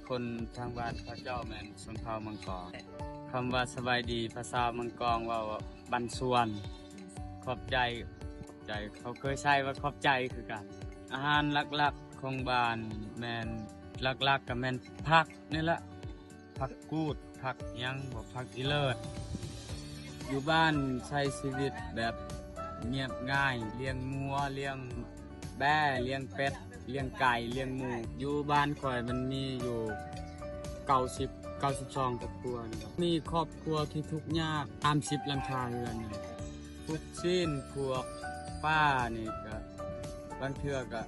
คนทางบ้านเขาเจ้าแม่นชนเผ่ามังกรคำว่าสบายดีภาษามังกรว่าบันส่วนขอบใจเขาเคยใช้ว่าขอบใจคือกันอาหารหลักๆของบ้านแม่นหลักๆก็แม่นผักนี่แหละผักกูดผักยังบ่ผักอีเลิศอยู่บ้านใช้ชีวิตแบบเงียบง่ายเลี้ยงงัวเลี้ยงแบะเลี้ยงเป็ดเลี้ยงไก่เลี้ยงหมูอยู่บ้านข่อยมันมีอยู่92ครอบครัวนะครับมีครอบครัวที่ทุกข์ยาก30หลังคาเรือนทุกชิ้นพวกป้านี่ก็บางเทื่อก็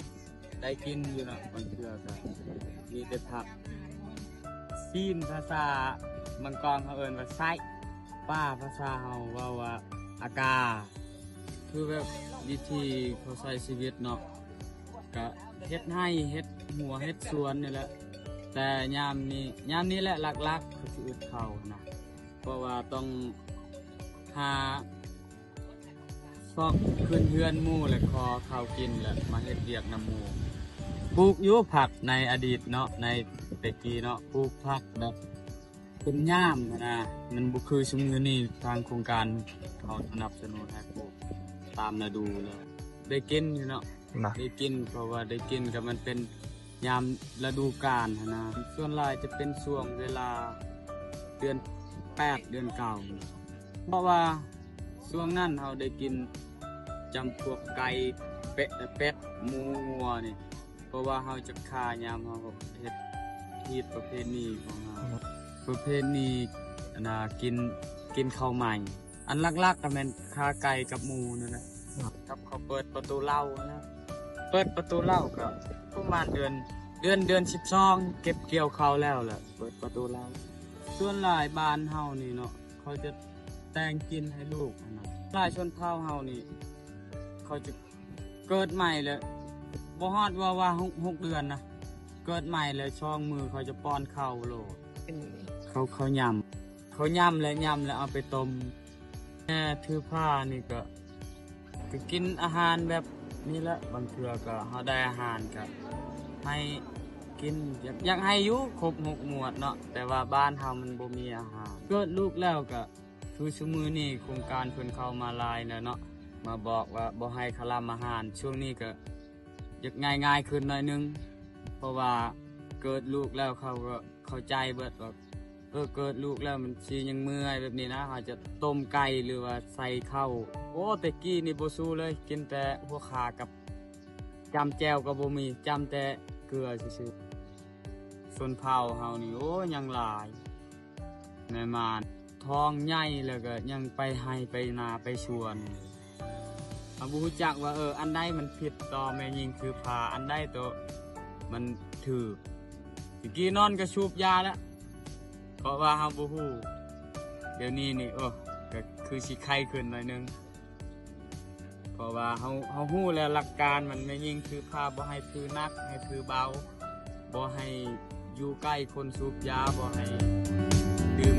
ได้กินอยู่นะบางเทื่อก็มีแต่ผักซีนภาษามังกรเขาเอิ้นว่าไส้ป้าภาษาเฮาว่าอากาคือแบบวิธีเขาใช้ชีวิตเนาะก็เฮ็ดให้เฮ็ดหัวเฮ็ดสวนนี่แหละแต่ยามนี้แหละหลักๆคืออึดข้าวนะเพราะว่าต้องหาซอกขึ้นเฮือนหมู่และขอข้าวกินและมาเฮ็ดเวียกนำหมู่ปลูกอยู่ผักในอดีตเนาะในแต่กี้เนาะปลูกผักแบบเป็นย่ามนะมันบ่คือชุมมื้อนี้ทางโครงการเขาสนับสนุนให้ปลูกตามฤดูเลยได้กินอยู่เนาะได้กินเพราะว่าได้กินก็มันเป็นยามฤดูกาลนะส่วนหลายจะเป็นช่วงเวลาเดือน8เดือน9เพราะว่าช่วงนั้นเราได้กินจำพวกไก่เป็ดหมูงัวนี่เพราะว่าเราจะฆ่ายามเราเฮ็ดฮีตประเพณีของเราประเพณีนะกินข้าวใหม่อันลักๆก็แม่นฆ่าไก่กับหมูนั่นแหละกับเขาเปิดประตูเหล้านะเปิดประตูเหล้าก็ประมาณเดือน12เก็บเกี่ยวข้าวแล้วแหละเปิดประตูเหล้าส่วนหลายบ้านเฮานี่เนาะเขาจะแต่งกินให้ลูกนะหลายชนเผ่าเฮานี่เขาจะเกิดใหม่เลยบ่ฮอดว่า6เดือนนะเกิดใหม่เลยช่องมือเขาจะป้อนข้าวโลดเขาย่ำแล้วเอาไปต้มแม่ถือผ้านี่ก็กินอาหารแบบนี้แหละบางเทื่อก็เฮาได้อาหารก็ให้กินอยากให้อยู่ครบ6หมวดเนาะแต่ว่าบ้านเฮามันบ่มีอาหารเกิดลูกแล้วก็คือชั่วมือนี่โครงการเพิ่นเข้ามาลายแล้วเนาะมาบอกว่าบ่ให้คลำอาหารช่วงนี้ก็อยากง่ายขึ้นหน่อยนึงเพราะว่าเกิดลูกแล้วเขาก็เข้าใจเบิดว่าเกิดลูกแล้วมันสิยังเมื่อยแบบนี้นะเขาจะต้มไก่หรือว่าใส่ข้าวโอ้แต่กี้นี่บ่สู้เลยกินแต่หัวขากับจำแจ่วก็บ่มีจำแต่เกลือซื่อๆส่วนเผาเฮานี่โอ้ยังหลายแม่มานท้องใหญ่แล้วก็ยังไปให้ไปนาไปชวนบ่รู้จักว่าอันใดมันผิดต่อแม่ยิงคือพาอันใดตัวมันถือตะกี้นอนก็ชูบยาแล้วเพราะว่าเฮาบ่ฮู้เดี๋ยวนี้นี่ก็คือสิไข้ขึ้นหน่อยนึงเพราะว่าเฮาฮู้แล้วหลักการมันแม่ยิงคือพาบ่ให้ถือหนักให้ถือเบาบ่ให้อยู่ใกล้คนสูบยาบ่ให้ดื่ม